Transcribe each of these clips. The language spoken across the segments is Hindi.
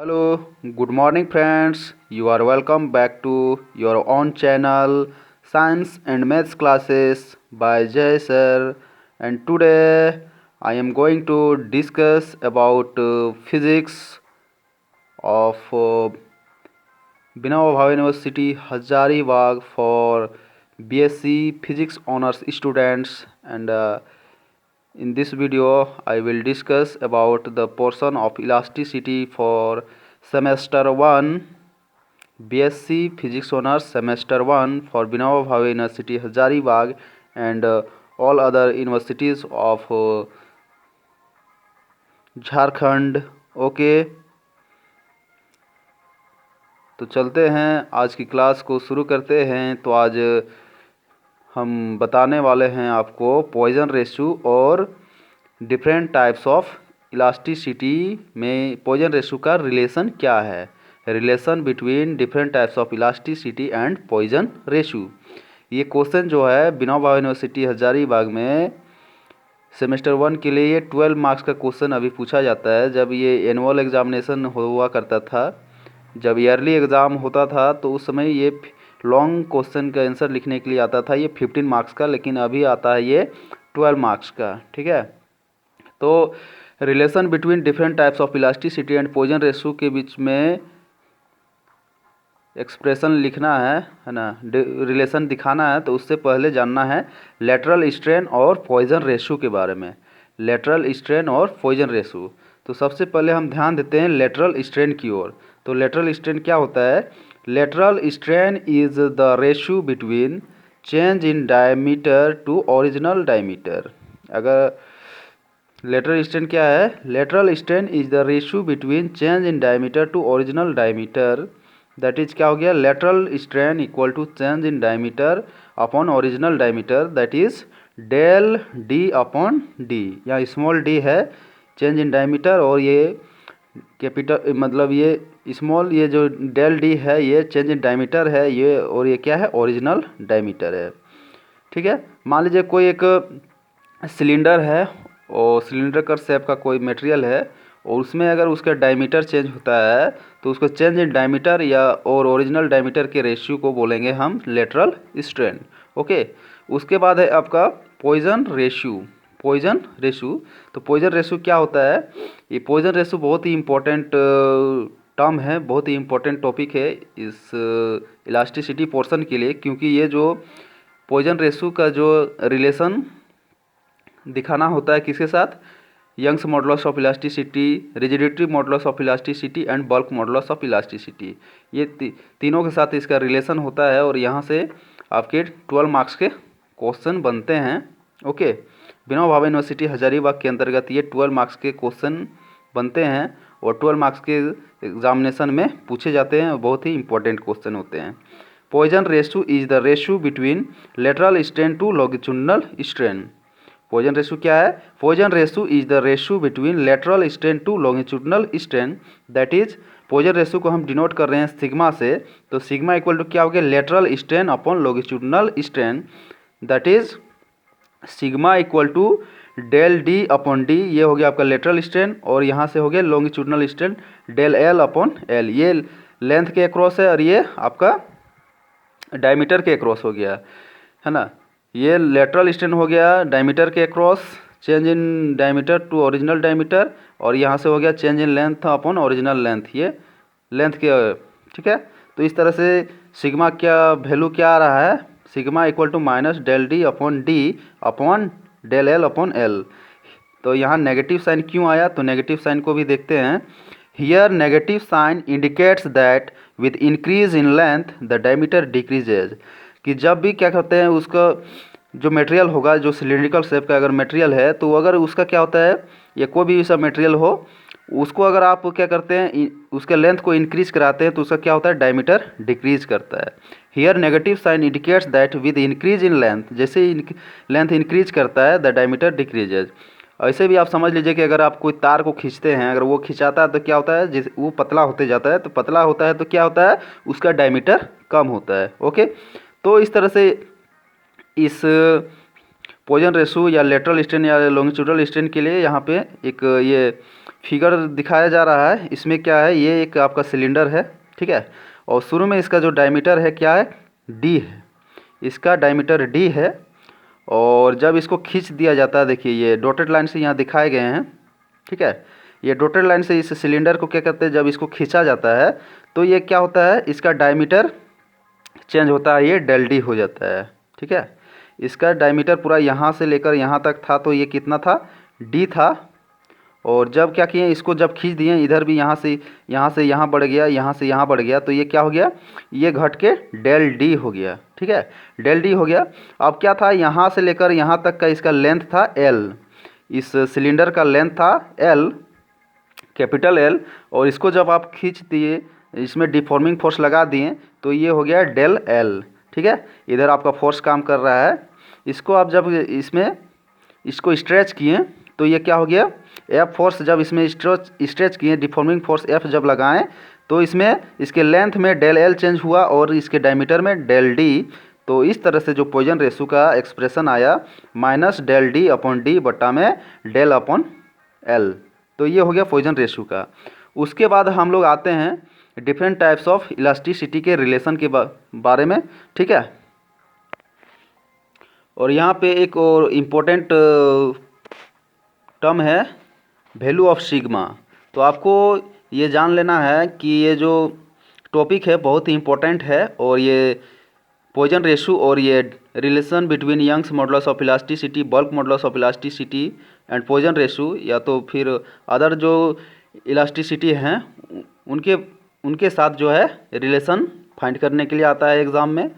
Hello, good morning friends. You are welcome back to your own channel Science and Maths classes by Jay Sir. And today I am going to discuss about physics of Binawa Bhave University Hazaribagh for BSc Physics Honors students. And in this video I will discuss about the portion of elasticity for semester 1 BSc Physics Honors semester 1 for Binawa Bhave University Hazaribagh and all other universities of Jharkhand. Okay, तो चलते हैं आज की क्लास को शुरू करते हैं। तो आज हम बताने वाले हैं आपको पॉइजन रेशियो और डिफरेंट टाइप्स ऑफ इलास्टिसिटी में पॉइजन रेशियो का रिलेशन क्या है, relation between different types of elasticity and Poisson ratio. ये क्वेश्चन जो है बिना भावे यूनिवर्सिटी हजारीबाग में सेमेस्टर 1 के लिए ये 12 मार्क्स का क्वेश्चन अभी पूछा जाता है। जब ये एनुअल एग्जामिनेशन हुआ करता था, जब ईयरली एग्ज़ाम होता था, तो उस समय ये लॉन्ग क्वेश्चन का आंसर लिखने के लिए आता था ये 15 मार्क्स का, लेकिन अभी आता है ये 12 मार्क्स का। ठीक है, तो relation between different types of elasticity and Poisson ratio के बीच में एक्सप्रेशन लिखना है ना, रिलेशन दिखाना है। तो उससे पहले जानना है लेटरल स्ट्रेन और पॉइजन रेशियो के बारे में। लेटरल स्ट्रेन और पॉइजन रेशियो, तो सबसे पहले हम ध्यान देते हैं लेटरल स्ट्रेन की ओर। तो लेटरल स्ट्रेन क्या होता है? Lateral strain is the ratio between change in diameter to original diameter. अगर लेटरल स्ट्रेन क्या है? Lateral strain is the ratio between change in diameter to original diameter. That is क्या हो गया? Lateral strain equal to change in diameter upon original diameter, that is del d upon d. यहाँ स्मॉल डी है चेंज इन डायमीटर, और ये कैपिटल मतलब ये स्मॉल, ये जो डेल डी है ये चेंज इन डायमीटर है ये, और ये क्या है? ओरिजिनल डायमीटर है। ठीक है, मान लीजिए कोई एक सिलेंडर है और सिलेंडर का शेप का कोई मटेरियल है, और उसमें अगर उसका डायमीटर चेंज होता है तो उसको चेंज इन डायमीटर या और ओरिजिनल डायमीटर के रेशियो को बोलेंगे हम लेटरल स्ट्रेन। ओके, उसके बाद है आपका पॉइजन रेशियो। पॉइजन रेशियो, तो पॉइजन रेशियो क्या होता है? ये पॉइजन रेशियो बहुत ही इम्पोर्टेंट टर्म है, बहुत ही इम्पोर्टेंट टॉपिक है इस इलास्टिसिटी पोर्शन के लिए, क्योंकि ये जो पॉइजन रेशियो का जो रिलेशन दिखाना होता है किसके साथ? Young's modulus of elasticity, rigidity modulus of elasticity and bulk modulus of elasticity. ये तीनों के साथ इसका रिलेशन होता है, और यहाँ से आपके 12 मार्क्स के क्वेश्चन बनते हैं। ओके, बिना भावे यूनिवर्सिटी हजारीबाग के अंतर्गत ये 12 मार्क्स के क्वेश्चन बनते हैं, और 12 मार्क्स के एग्जामिनेशन में पूछे जाते हैं, और बहुत ही इंपॉर्टेंट क्वेश्चन होते हैं। Poisson ratio is the ratio between lateral strain to longitudinal strain. Poisson ratio क्या है? Poisson ratio is the ratio between lateral strain to longitudinal strain, that is Poisson ratio को हम डिनोट कर रहे हैं सिग्मा से। तो सिग्मा इक्वल टू क्या हो गया? Lateral strain upon longitudinal strain, that is sigma equal to del d upon d. ये हो गया आपका लेटरल स्ट्रेन, और यहाँ से हो गया longitudinal strain del l upon l. ये लेंथ के अक्रॉस है और ये आपका डायमीटर के अक्रॉस हो गया, है ना। ये लेटरल स्ट्रेन हो गया डायमीटर के across, change in diameter to original diameter, और यहाँ से हो गया change in length upon original length, ये लेंथ के। ठीक है, तो इस तरह से सिग्मा क्या वैल्यू क्या आ रहा है? Sigma equal to minus del d upon d upon del l upon l. तो यहाँ नेगेटिव साइन क्यों आया? तो नेगेटिव साइन को भी देखते हैं। Here negative sign indicates that with increase in length the diameter decreases, कि जब भी क्या करते हैं उसका जो मटेरियल होगा, जो सिलिंड्रिकल शेप का अगर मटेरियल है, तो अगर उसका क्या होता है, या कोई भी ऐसा मटेरियल हो, उसको अगर आप क्या करते हैं उसके लेंथ को इंक्रीज कराते हैं, तो उसका क्या होता है? डायमीटर डिक्रीज करता है। Here negative sign indicates that with increase in length, जैसे लेंथ इंक्रीज करता है द डायमीटर डिक्रीजेज। ऐसे भी आप समझ लीजिए कि अगर आप कोई तार को खींचते हैं, अगर वो खिंचाता है तो क्या होता है? जैसे वो पतला होते जाता है, तो पतला होता है तो क्या होता है? उसका डायमीटर कम होता है। ओके, तो इस तरह से इस पॉइजन रेशियो या लेटरल स्ट्रेन या लॉन्गिट्यूडिनल स्ट्रेन के लिए यहाँ पे एक ये फिगर दिखाया जा रहा है, इसमें क्या है, ये एक आपका सिलेंडर है, ठीक है। और शुरू में इसका जो डायमीटर है क्या है, डी है, इसका डायमीटर डी है। और जब इसको खींच दिया जाता है, देखिए ये डॉटेड लाइन से यहाँ दिखाए गए हैं, ठीक है। ये डॉटेड लाइन से इस सिलेंडर को क्या करते हैं, जब इसको खींचा जाता है तो ये क्या होता है, इसका डायमीटर चेंज होता है, ये डेल डी हो जाता है, ठीक है। इसका डायमीटर पूरा यहाँ से लेकर यहाँ तक था, तो ये कितना था, डी था। और जब क्या किए, इसको जब खींच दिए, इधर भी यहाँ से यहाँ बढ़ गया, यहाँ से यहाँ बढ़ गया, तो ये क्या हो गया, ये घट के डेल डी हो गया, ठीक है। डेल डी हो गया। अब क्या था, यहाँ से लेकर यहाँ तक का इसका लेंथ था एल, इस सिलेंडर का लेंथ था एल, कैपिटल एल। और इसको जब आप खींच दिए, इसमें डिफॉर्मिंग फोर्स लगा दिए, तो ये हो गया डेल एल, ठीक है। इधर आपका फोर्स काम कर रहा है। इसको आप जब इसमें इसको स्ट्रेच किए तो ये क्या हो गया, एफ फोर्स जब इसमें स्ट्रेच किए, डिफॉर्मिंग फोर्स एफ जब लगाएं, तो इसमें इसके लेंथ में डेल एल चेंज हुआ और इसके डायमीटर में डेल डी। तो इस तरह से जो पॉइजन रेशो का एक्सप्रेशन आया, minus del d upon d बट्टा में डेल अपॉन एल। तो ये हो गया पॉइजन रेशो का। उसके बाद हम लोग आते हैं डिफरेंट टाइप्स ऑफ इलास्टिसिटी के रिलेशन के बारे में, ठीक है। और यहाँ पे एक और इम्पोर्टेंट टर्म है वैल्यू ऑफ सिग्मा। तो आपको ये जान लेना है कि ये जो टॉपिक है बहुत ही इम्पोर्टेंट है, और ये पॉइजन रेशो और ये relation between Young's modulus of elasticity, bulk modulus of elasticity and Poisson ratio, या तो फिर अदर जो इलास्टिसिटी हैं उनके उनके साथ जो है रिलेशन फाइंड करने के लिए आता है एग्ज़ाम में।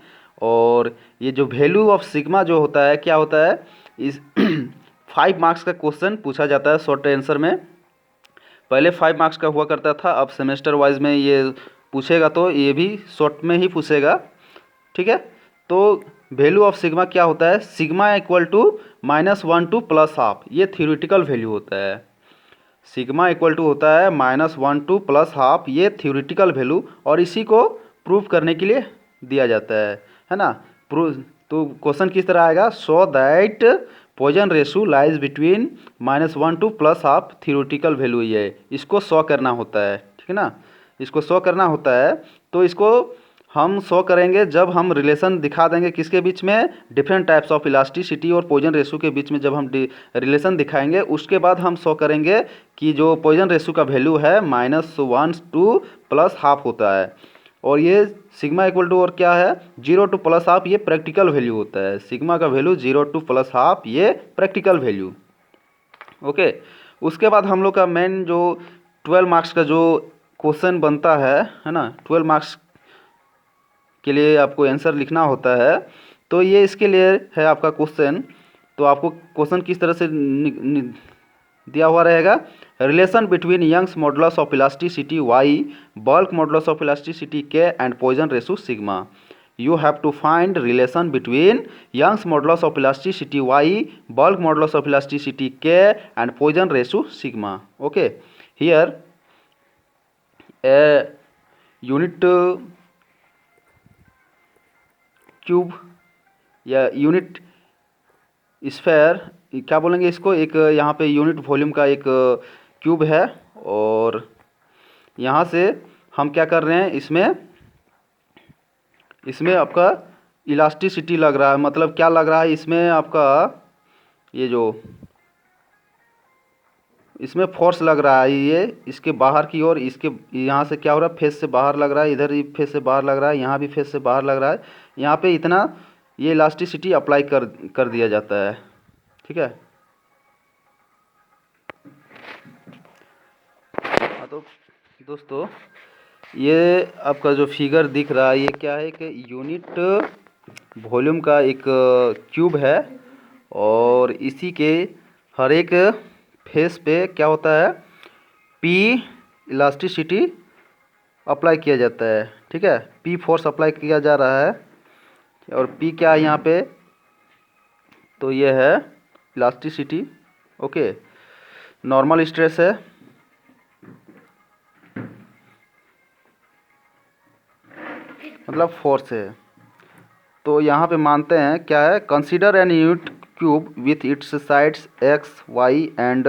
और ये जो वैल्यू ऑफ सिग्मा जो होता है, क्या होता है, इस 5 मार्क्स का क्वेश्चन पूछा जाता है शॉर्ट आंसर में। पहले 5 मार्क्स का हुआ करता था, अब सेमेस्टर वाइज में ये पूछेगा तो ये भी शॉर्ट में ही पूछेगा, ठीक है। तो वैल्यू ऑफ सिग्मा क्या होता है, सिग्मा इक्वल टू -1 टू +12, ये थ्योरेटिकल वैल्यू होता है। सिग्मा इक्वल टू होता है -1 टू +12, ये थ्योरेटिकल वैल्यू, और इसी को प्रूव करने के लिए दिया जाता है ना। प्रूव तो क्वेश्चन किस तरह आएगा, so that Poisson ratio lies between -1 to +12 theoretical value, ये इसको शो करना होता है, ठीक है ना। इसको शो करना होता है, तो इसको हम शो करेंगे जब हम रिलेशन दिखा देंगे किसके बीच में, डिफरेंट टाइप्स ऑफ इलास्टिसिटी और पॉइजन रेशो के बीच में जब हम रिलेशन दिखाएंगे, उसके बाद हम शो करेंगे कि जो पॉइजन रेशो का वैल्यू है -1 टू +12 होता है। और ये सिग्मा इक्वल टू और क्या है, 0 टू +12, ये प्रैक्टिकल वैल्यू होता है। सिग्मा का वैल्यू 0 टू +12, ये प्रैक्टिकल वैल्यू, ओके। उसके बाद हम लोग का मेन जो 12 मार्क्स का जो क्वेश्चन बनता है ना, 12 मार्क्स के लिए आपको आंसर लिखना होता है। तो ये इसके लिए है आपका क्वेश्चन। तो आपको क्वेश्चन किस तरह से दिया हुआ रहेगा, relation between Young's modulus of elasticity Y, bulk modulus of elasticity K and Poisson ratio sigma. You have to find relation between Young's modulus of elasticity y, bulk modulus of elasticity k, and Poisson ratio sigma. Okay, here a unit cube या यूनिट स्फेयर, क्या बोलेंगे इसको, एक यहाँ पे यूनिट वॉल्यूम का एक क्यूब है, और यहाँ से हम क्या कर रहे हैं, इसमें आपका इलास्टिसिटी लग रहा है। मतलब क्या लग रहा है, इसमें आपका ये जो इसमें फोर्स लग रहा है, ये इसके बाहर की ओर, इसके यहाँ से क्या हो रहा है, फेस से बाहर लग रहा है, इधर भी फेस से बाहर लग रहा है, यहाँ भी फेस से बाहर लग रहा है। यहाँ पे इतना ये इलास्टिसिटी अप्लाई कर दिया जाता है, ठीक है। हाँ तो दोस्तों, ये आपका जो फिगर दिख रहा है, ये क्या है कि यूनिट वॉल्यूम का एक क्यूब है, और इसी के हर एक फेस पे क्या होता है, पी इलास्टिसिटी अप्लाई किया जाता है, ठीक है। पी फोर्स अप्लाई किया जा रहा है, और पी क्या है यहाँ पे, तो ये है इलास्टिसिटी, ओके। नॉर्मल स्ट्रेस है, मतलब फोर्स है। तो यहाँ पे मानते हैं क्या है, consider an unit cube with its sides x y and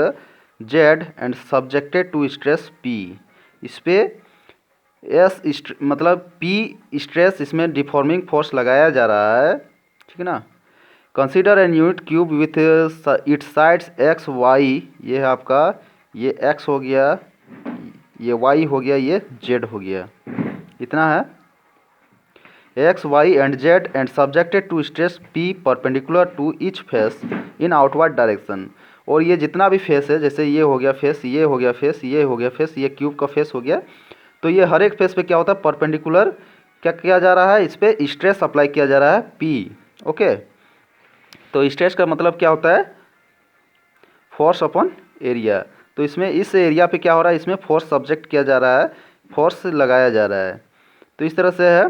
z and subjected to stress p. इस पे मतलब पी स्ट्रेस, इसमें डिफॉर्मिंग फोर्स लगाया जा रहा है, ठीक है ना। Consider an unit cube with its sides x y, ये है आपका, ये एक्स हो गया, ये वाई हो गया, ये जेड हो गया, इतना है। X Y and z and subjected to stress p perpendicular to each face in outward direction. और ये जितना भी फेस है, जैसे ये हो गया फेस, ये हो गया फेस, ये हो गया फेस, ये क्यूब का फेस हो गया, तो ये हर एक फेस पे क्या होता है, परपेंडिकुलर क्या किया जा रहा है, इस पर स्ट्रेस अप्लाई किया जा रहा है पी। ओके, तो स्ट्रेस का मतलब क्या होता है, फोर्स अपॉन एरिया। तो इसमें इस एरिया पे क्या हो रहा है, इसमें फोर्स सब्जेक्ट किया जा रहा है, फोर्स लगाया जा रहा है। तो इस तरह से है,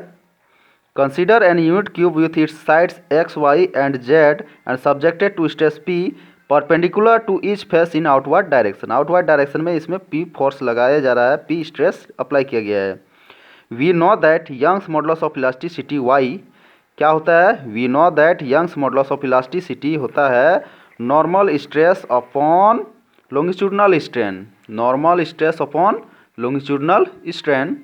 consider an unit cube with its sides x Y and z and subjected to stress p perpendicular to each face in outward direction. Outward direction में इसमें पी फोर्स लगाया जा रहा है, पी स्ट्रेस अप्लाई किया गया है। We know that Young's modulus of elasticity y, क्या होता है, we know that Young's modulus of elasticity होता है normal stress upon longitudinal strain, normal stress upon longitudinal strain.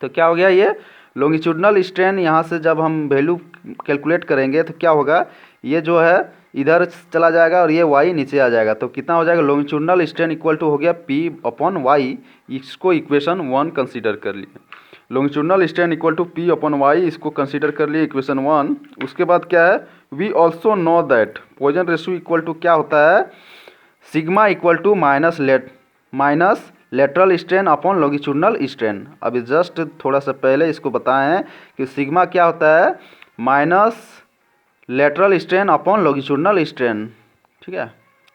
तो क्या हो गया, ये लॉन्गिट्यूडनल स्ट्रेन, यहाँ से जब हम वैल्यू कैलकुलेट करेंगे तो क्या होगा, ये जो है इधर चला जाएगा और ये वाई नीचे आ जाएगा, तो कितना हो जाएगा, लॉन्गिट्यूडनल स्ट्रेन इक्वल टू हो गया पी अपॉन वाई। इसको इक्वेशन 1 कंसीडर कर लिए, longitudinal strain equal to p upon y, इसको कंसीडर कर लिए इक्वेशन 1। उसके बाद क्या है, we also know that Poisson ratio equal to क्या होता है, sigma equal to minus lateral strain upon longitudinal strain. अभी जस्ट थोड़ा सा पहले इसको बताए हैं कि सिग्मा क्या होता है, minus lateral strain upon longitudinal strain, ठीक है।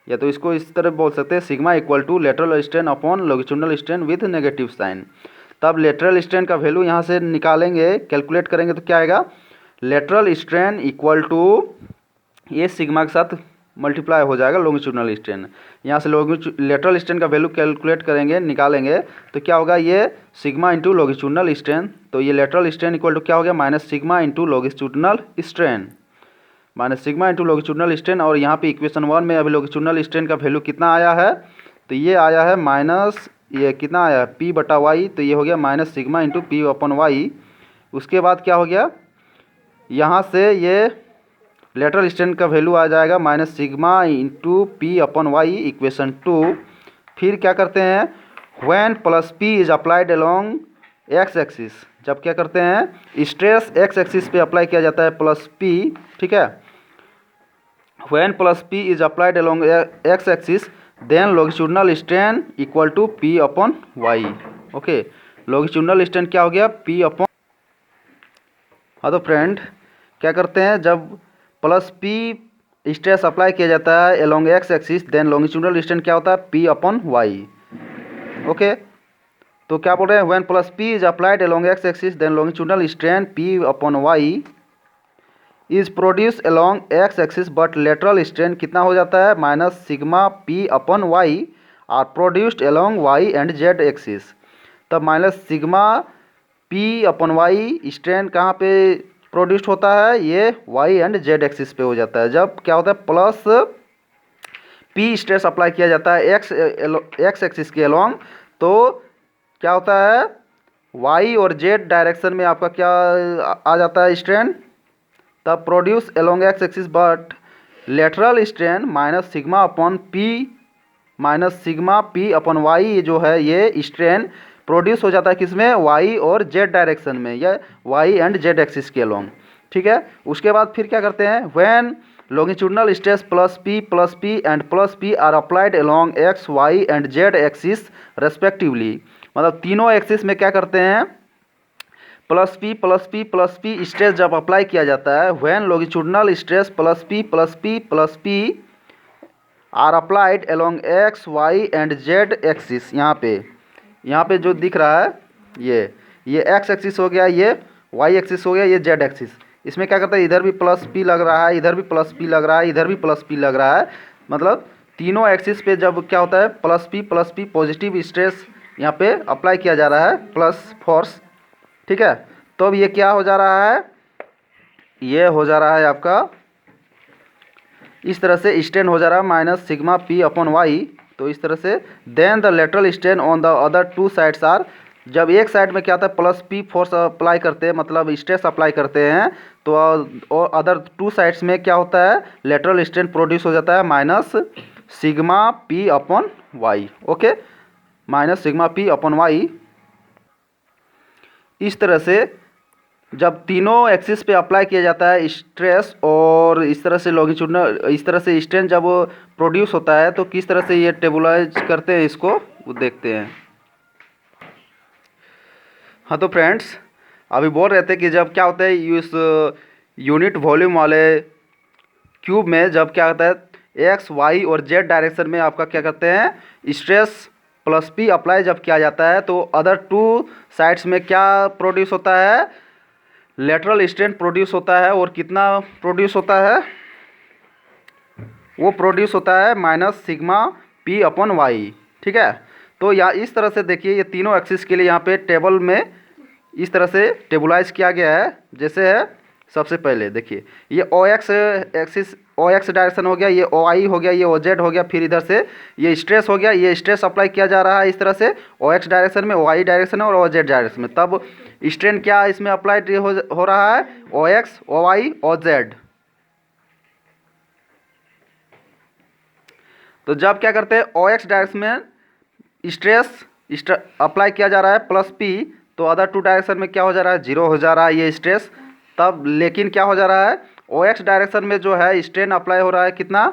या तो इसको इस तरह बोल सकते हैं, sigma equal to lateral strain upon longitudinal strain with negative sign. तब लेटरल स्ट्रेन का वैल्यू यहाँ से निकालेंगे, कैलकुलेट करेंगे तो क्या आएगा, लेटरल स्ट्रेन इक्वल टू ये सिग्मा के साथ मल्टीप्लाई हो जाएगा लॉन्गिट्यूडनल स्ट्रेन। यहाँ से लेटरल स्ट्रेन का वैल्यू कैलकुलेट करेंगे, निकालेंगे तो क्या होगा, ये सिग्मा इंटू लॉन्गिट्यूडनल स्ट्रेन। तो ये लेटरल स्ट्रेन इक्वल टू क्या हो गया, minus sigma into longitudinal strain, minus sigma into longitudinal strain. और यहाँ पे इक्वेशन 1 में अभी लॉन्गिट्यूडनल स्ट्रेन का वैल्यू कितना आया है, तो ये आया है माइनस, ये कितना आया है, पी बटा वाई, तो ये हो गया minus sigma into p upon y. उसके बाद क्या हो गया, यहाँ से ये लेटरल स्ट्रेन का वैल्यू आ जाएगा minus sigma into p upon y equation 2। फिर क्या करते हैं, when plus P is applied along x axis, जब क्या करते हैं, स्ट्रेस एक्स एक्सिस पे अप्लाई किया जाता है प्लस पी, ठीक है। When plus P is applied along x axis then longitudinal strain equal to p upon Y. Okay, longitudinal strain क्या हो गया, पी अपॉन, हाँ तो फ्रेंड क्या करते हैं, जब प्लस पी स्ट्रेस अप्लाई किया जाता है along x axis then longitudinal strain क्या होता है, पी अपॉन वाई। ओके, तो क्या बोल रहे हैं, when plus P is applied along x axis then longitudinal strain P upon Y is produce along x axis but lateral strain कितना हो जाता है, minus sigma P upon Y are produced along Y and Z axis. तब minus sigma P upon Y strain कहाँ पे प्रोड्यूस्ड होता है, ये वाई एंड जेड एक्सिस पे हो जाता है। जब क्या होता है, प्लस पी स्ट्रेस अप्लाई किया जाता है एक्स एक्सिस के अलोंग, तो क्या होता है, वाई और जेड डायरेक्शन में आपका क्या आ जाता है स्ट्रेन, तब produce along x axis but lateral strain minus sigma upon P, minus sigma P upon Y जो है, ये स्ट्रेन प्रोड्यूस हो जाता है किसमें, वाई और जेड डायरेक्शन में, या वाई एंड जेड एक्सिस के अलोंग, ठीक है। उसके बाद फिर क्या करते हैं, when longitudinal stress plus P and plus P are applied along X Y and Z axis respectively, मतलब तीनों एक्सिस में क्या करते हैं, प्लस पी स्ट्रेस जब अप्लाई किया जाता है, when longitudinal stress plus P are applied along X Y and Z axis, यहाँ पे जो दिख रहा है ये एक्स एक्सिस हो गया, ये वाई एक्सिस हो गया, ये जेड एक्सिस। इसमें क्या करता है, इधर भी प्लस पी लग रहा है, इधर भी प्लस पी लग रहा है, इधर भी प्लस पी लग रहा है, मतलब तीनों एक्सिस पे जब क्या होता है, प्लस पी पॉजिटिव स्ट्रेस यहाँ पे अप्लाई किया जा रहा है, प्लस फोर्स, ठीक है। तो अब ये क्या हो जा रहा है, ये हो जा रहा है आपका इस तरह से स्ट्रेन हो जा रहा है minus sigma P upon Y, तो इस तरह से then the lateral strain on the other two sides are, जब एक साइड में क्या होता है प्लस पी फोर्स अप्लाई करते हैं, मतलब स्ट्रेस अप्लाई करते हैं, तो और अदर टू साइड्स में क्या होता है लेटरल स्ट्रेन प्रोड्यूस हो जाता है minus sigma P upon Y. Okay, minus sigma P upon Y. इस तरह से जब तीनों एक्सिस पे अप्लाई किया जाता है स्ट्रेस, और इस तरह से लॉन्गिट्यूडनल, इस तरह से स्ट्रेन जब प्रोड्यूस होता है तो किस तरह से ये टेबुलाइज करते हैं इसको वो देखते हैं। हाँ तो फ्रेंड्स, अभी बोल रहे थे कि जब क्या होता है इस यूनिट वॉल्यूम वाले क्यूब में जब क्या होता है एक्स वाई और जेड डायरेक्शन में आपका क्या करते हैं स्ट्रेस प्लस पी अप्लाई जब किया जाता है तो अदर टू साइड्स में क्या प्रोड्यूस होता है लेटरल स्ट्रेन प्रोड्यूस होता है, और कितना प्रोड्यूस होता है वो प्रोड्यूस होता है minus sigma P upon Y. ठीक है, तो या इस तरह से देखिए ये तीनों एक्सिस के लिए यहाँ पे टेबल में इस तरह से टेबुलाइज किया गया है। जैसे है सबसे पहले देखिए ये O X axis O X direction हो गया, ये ओ आई हो गया, ये ओ जेड हो गया, फिर इधर से ये स्ट्रेस हो गया, ये स्ट्रेस अप्लाई किया जा रहा है इस तरह से ओ एक्स डायरेक्शन में, ओ आई डायरेक्शन में और ओ जेड डायरेक्शन में। तब स्ट्रेन क्या इसमें अप्लाई हो रहा है ओ एक्स ओ आई ओ जेड। तो जब क्या करते हैं ओ एक्स डायरेक्शन में स्ट्रेस अप्लाई किया जा रहा है प्लस पी, तो अदर टू डायरेक्शन में क्या हो जा रहा है जीरो हो जा रहा है ये स्ट्रेस। तब लेकिन क्या हो जा रहा है ओ एक्स डायरेक्शन में जो है स्ट्रेन अप्लाई हो रहा है कितना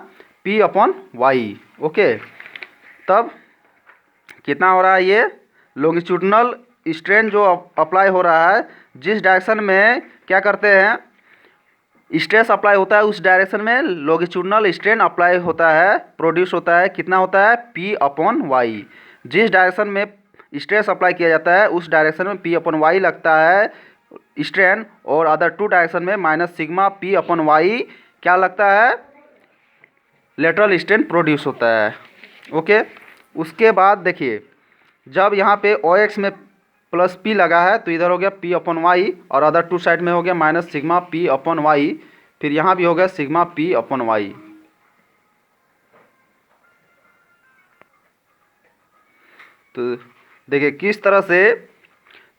पी अपॉन वाई। ओके, तब कितना हो रहा है ये लॉन्गिट्यूडनल स्ट्रेन जो अप्लाई हो रहा है जिस डायरेक्शन में क्या करते हैं स्ट्रेस अप्लाई होता है उस डायरेक्शन में लॉन्गिट्यूडनल स्ट्रेन अप्लाई होता है प्रोड्यूस होता है कितना होता है पी अपॉन वाई। जिस डायरेक्शन में स्ट्रेस अप्लाई किया जाता है उस डायरेक्शन में पी अपॉन वाई लगता है स्ट्रेन, और अदर टू डायरेक्शन में minus sigma P upon Y क्या लगता है लेटरल स्ट्रेन प्रोड्यूस होता है। ओके, उसके बाद देखिए जब यहाँ पे ओ एक्स में प्लस पी लगा है तो इधर हो गया पी अपॉन वाई, और अदर टू साइड में हो गया minus sigma P upon Y, फिर यहाँ भी हो गया सिग्मा पी अपॉन वाई। तो देखिए किस तरह से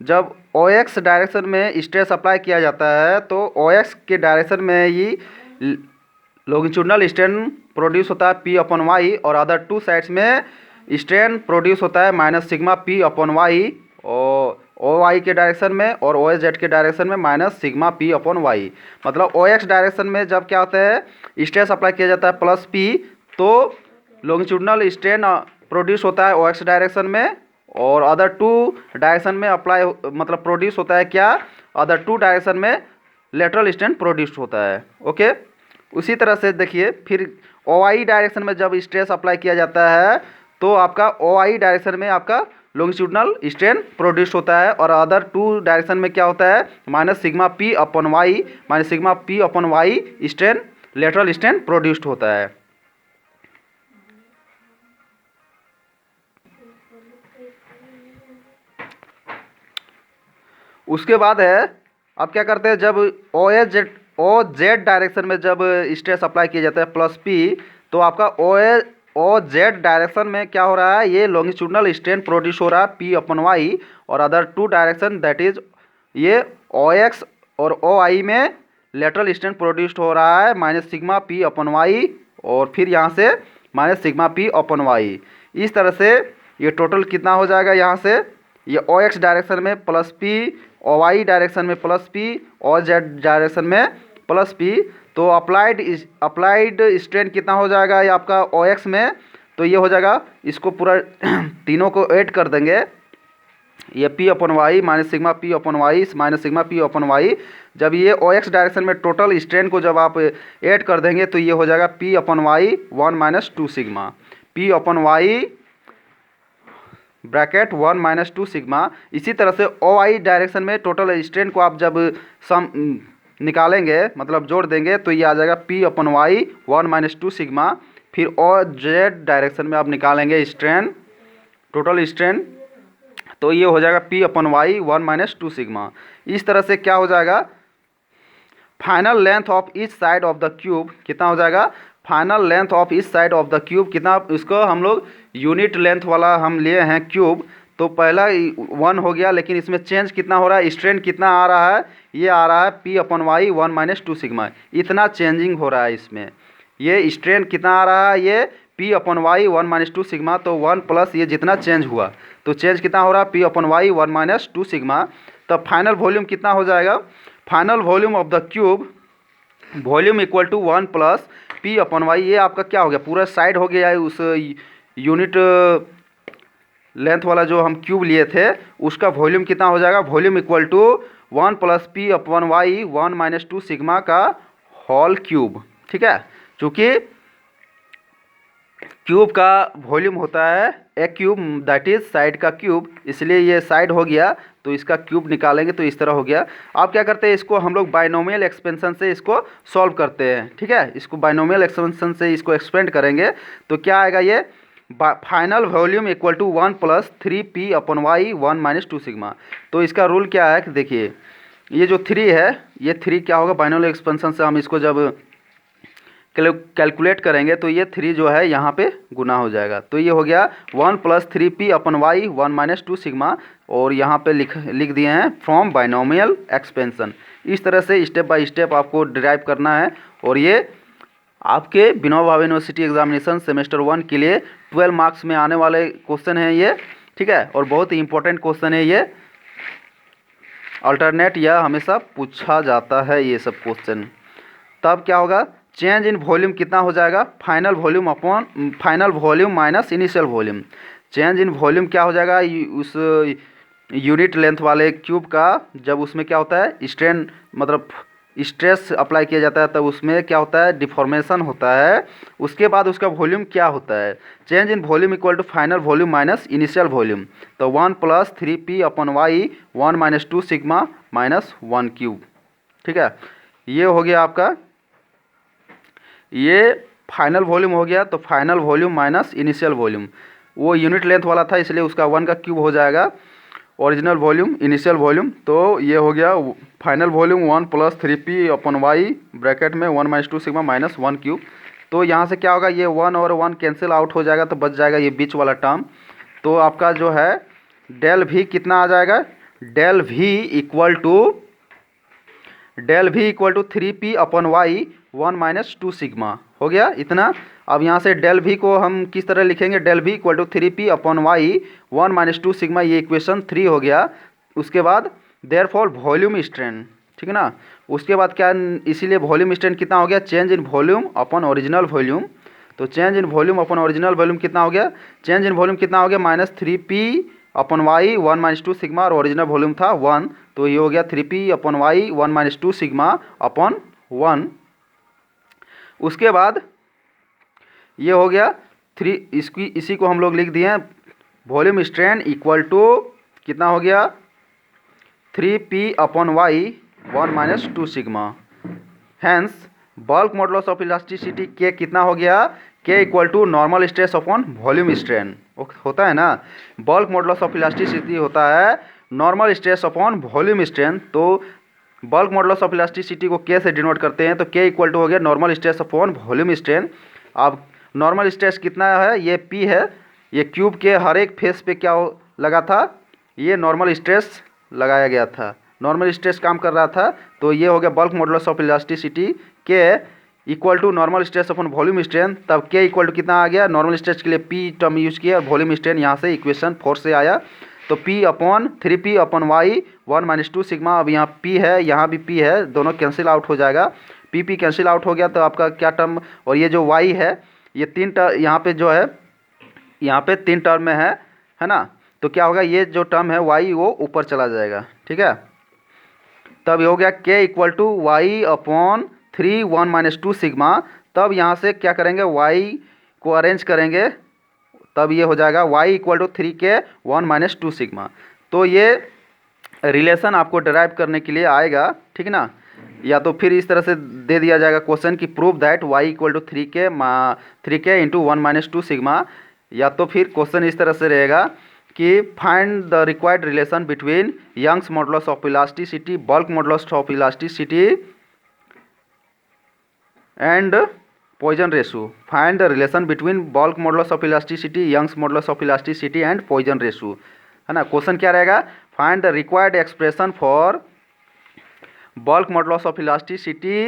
जब ओ एक्स डायरेक्शन में स्ट्रेस अप्लाई किया जाता है तो ओ एक्स के डायरेक्शन में ही लॉन्गिट्यूडनल स्ट्रेन प्रोड्यूस होता है पी अपॉन वाई, और अदर टू साइड्स में स्ट्रेन प्रोड्यूस होता है minus sigma P upon Y और ओ वाई के डायरेक्शन में, और ओ जेड के डायरेक्शन में minus sigma P upon Y. मतलब ओ एक्स डायरेक्शन में जब क्या होता है स्ट्रेस अप्लाई किया जाता है प्लस पी, तो लॉन्गिट्यूडनल स्ट्रेन प्रोड्यूस होता है ओ एक्स डायरेक्शन में, और अदर टू डायरेक्शन में अप्लाई मतलब प्रोड्यूस होता है क्या अदर टू डायरेक्शन में लेटरल स्ट्रेन प्रोड्यूस होता है। ओके, उसी तरह से देखिए फिर ओ आई डायरेक्शन में जब स्ट्रेस अप्लाई किया जाता है तो आपका ओ आई डायरेक्शन में आपका लॉन्गिट्यूडनल स्ट्रेन प्रोड्यूस होता है, और अदर टू डायरेक्शन में क्या होता है minus sigma P upon Y, minus sigma P upon Y strain lateral strain produced होता है। उसके बाद है अब क्या करते हैं जब ओ जेड डायरेक्शन में जब स्ट्रेस अप्लाई किया जाता है प्लस पी, तो आपका ओ जेड डायरेक्शन में क्या हो रहा है ये लॉन्गिट्यूडनल स्ट्रेन प्रोड्यूस हो रहा है पी अपॉन वाई, और other two direction that is ये ओ एक्स और ओ आई में लेटरल स्ट्रेन प्रोड्यूस्ड हो रहा है minus sigma P upon Y, और फिर यहाँ से minus sigma P upon Y. इस तरह से ये टोटल कितना हो जाएगा यहाँ से ये ओ एक्स डायरेक्शन में plus P, O Y direction में plus P, O Z direction में प्लस पी, तो अप्लाइड स्ट्रेन कितना हो जाएगा ये आपका ओ एक्स में, तो ये हो जाएगा इसको पूरा तीनों को ऐड कर देंगे ये P upon Y minus sigma P upon Y minus sigma P upon Y. जब ये ओ एक्स डायरेक्शन में टोटल स्ट्रेन को जब आप ऐड कर देंगे तो ये हो जाएगा P upon Y 1 minus 2 sigma, P upon Y bracket 1 minus 2 sigma. इसी तरह से ओ आई डायरेक्शन में टोटल स्ट्रेन को आप जब सम निकालेंगे मतलब जोड़ देंगे तो ये आ जाएगा P upon Y 1 minus 2 sigma. फिर ओ जेड डायरेक्शन में आप निकालेंगे स्ट्रेन टोटल स्ट्रेन, तो ये हो जाएगा P upon Y 1 minus 2 sigma. इस तरह से क्या हो जाएगा final length of each side of the cube कितना हो जाएगा final length of each side of the cube कितना, इसको हम लोग यूनिट लेंथ वाला हम लिए हैं क्यूब, तो पहला 1 हो गया, लेकिन इसमें चेंज कितना हो रहा है, स्ट्रेन कितना आ रहा है, ये आ रहा है P/Y 1 - 2 सिग्मा, इतना चेंजिंग हो रहा है इसमें। ये स्ट्रेन कितना आ रहा है, ये P/Y 1 - 2 सिग्मा, तो 1 प्लस ये जितना चेंज हुआ, तो चेंज कितना हो रहा है P/Y 1 - 2 सिग्मा। तब फाइनल वॉल्यूम कितना हो जाएगा, final volume of the cube volume equal to 1 plus P/Y, ये आपका क्या हो गया, पूरा साइड हो गया है उस यूनिट लेंथ वाला जो हम क्यूब लिए थे उसका वॉल्यूम कितना हो जाएगा, volume equal to 1 plus P/Y 1 - 2 sigma का होल क्यूब। ठीक है, चूँकि क्यूब का वॉल्यूम होता है a cube, that is side का क्यूब, इसलिए ये साइड हो गया, तो इसका क्यूब निकालेंगे तो इस तरह हो गया। अब क्या करते हैं, इसको हम लोग बाइनोमियल एक्सपेंशन से इसको सॉल्व करते हैं। ठीक है, इसको बाइनोमियल एक्सपेंशन से इसको एक्सपेंड करेंगे तो क्या आएगा, ये final volume equal to 1 plus 3P/Y 1 - 2 sigma. तो इसका रूल क्या है कि देखिए, ये जो 3 है, ये 3 क्या होगा, बाइनोमियल एक्सपेंशन से हम इसको जब कैलकुलेट करेंगे तो ये 3 जो है यहाँ पे गुना हो जाएगा, तो ये हो गया 1 प्लस 3P/Y 1 - 2 सिग्मा, और यहाँ पे लिख दिए हैं फ्रॉम बाइनोमियल एक्सपेंशन। इस तरह से स्टेप बाय स्टेप आपको डिराइव करना है, और ये आपके Vinoba Bhave university examination semester 1 के लिए 12 मार्क्स में आने वाले क्वेश्चन हैं ये। ठीक है, और बहुत ही इंपॉर्टेंट क्वेश्चन है ये, अल्टरनेट या हमेशा पूछा जाता है ये सब क्वेश्चन। तब क्या होगा, चेंज इन वॉल्यूम कितना हो जाएगा, final volume upon final volume minus initial volume. Change in volume क्या हो जाएगा, उस यूनिट लेंथ वाले क्यूब का जब उसमें क्या होता है, स्ट्रेन मतलब स्ट्रेस अप्लाई किया जाता है, तब उसमें क्या होता है, डिफॉर्मेशन होता है, उसके बाद उसका वॉल्यूम क्या होता है, change in volume equal to final volume minus initial volume. तो 1 plus 3P/Y 1 - 2 sigma minus 1 cube. ठीक है, ये हो गया आपका, ये फाइनल वॉल्यूम हो गया। तो final volume minus initial volume, वो यूनिट लेंथ वाला था इसलिए उसका 1 का क्यूब हो जाएगा, ओरिजिनल वॉल्यूम इनिशियल वॉल्यूम, तो ये हो गया final volume 1 plus 3P/Y bracket में 1 - 2 सिग्मा माइनस 1 क्यूब। तो यहाँ से क्या होगा, ये 1 और 1 कैंसिल आउट हो जाएगा, तो बच जाएगा ये बीच वाला टर्म। तो आपका जो है डेल V कितना आ जाएगा, del V equal to 3P/Y 1 - 2 sigma हो गया इतना। अब यहाँ से डेल V को हम किस तरह लिखेंगे, del V equal to 3P/Y 1 - 2 sigma, ये इक्वेशन 3 हो गया। उसके बाद देयरफॉर वॉल्यूम स्ट्रेन, ठीक है ना, उसके बाद क्या, इसीलिए वॉल्यूम स्ट्रेन कितना हो गया, change in volume upon original volume. तो change in volume upon original volume कितना हो गया, चेंज इन वॉल्यूम कितना हो गया, -3P/Y 1 - 2 सिग्मा, और ओरिजिनल वॉल्यूम था 1, तो ये हो गया 3P/Y 1 - 2 सिग्मा अपॉन 1। उसके बाद ये हो गया 3, इसी को हम लोग लिख दिए हैं, वॉल्यूम स्ट्रेन इक्वल टू कितना हो गया, 3P/Y 1 - 2 sigma. Hence bulk modulus of elasticity K कितना हो गया, K equal to normal stress upon volume strain होता है ना, बल्क मॉडुलस ऑफ इलास्टिसिटी होता है normal stress upon volume strain. तो बल्क मॉडुलस ऑफ इलास्टिसिटी को के से डिनोट करते हैं, तो के इक्वल टू हो गया normal stress upon volume strain. अब नॉर्मल स्ट्रेस कितना है, ये P है, ये क्यूब के हर एक फेस पे क्या लगा था, ये नॉर्मल स्ट्रेस लगाया गया था, नॉर्मल स्ट्रेस काम कर रहा था। तो ये हो गया bulk modulus of elasticity K equal to normal stress upon volume strain. तब के इक्वल टू कितना आ गया, नॉर्मल स्ट्रेस के लिए P टर्म यूज किया, और वॉल्यूम स्ट्रेन यहाँ से इक्वेशन 4 से आया। तो P/3P/Y 1 - 2 सिग्मा, अब यहाँ P है, यहाँ भी P है, दोनों कैंसिल आउट हो जाएगा, P कैंसिल आउट हो गया, तो आपका क्या टर्म, और ये जो Y है, ये 3 टर्म यहाँ पे जो है, यहाँ पे 3 टर्म में है ना, तो क्या होगा, ये जो टर्म है Y वो ऊपर चला जाएगा। ठीक है, तब ये हो गया K equal to Y/3 1 - 2 sigma. तब यहाँ से क्या करेंगे, Y को अरेंज करेंगे, तब ये हो जाएगा Y equal to 3K 1 - 2 sigma. तो ये रिलेशन आपको डिराइव करने के लिए आएगा, ठीक है ना, या तो फिर इस तरह से दे दिया जाएगा क्वेश्चन कि prove that Y equal to 3K into 1 - 2 sigma, या तो फिर क्वेश्चन इस तरह से रहेगा कि find the required relation between Young's modulus of elasticity, bulk modulus of elasticity and Poisson ratio, find the relation between bulk modulus of elasticity, Young's modulus of elasticity and Poisson ratio, है ना। क्वेश्चन क्या रहेगा, find the required expression for bulk modulus of elasticity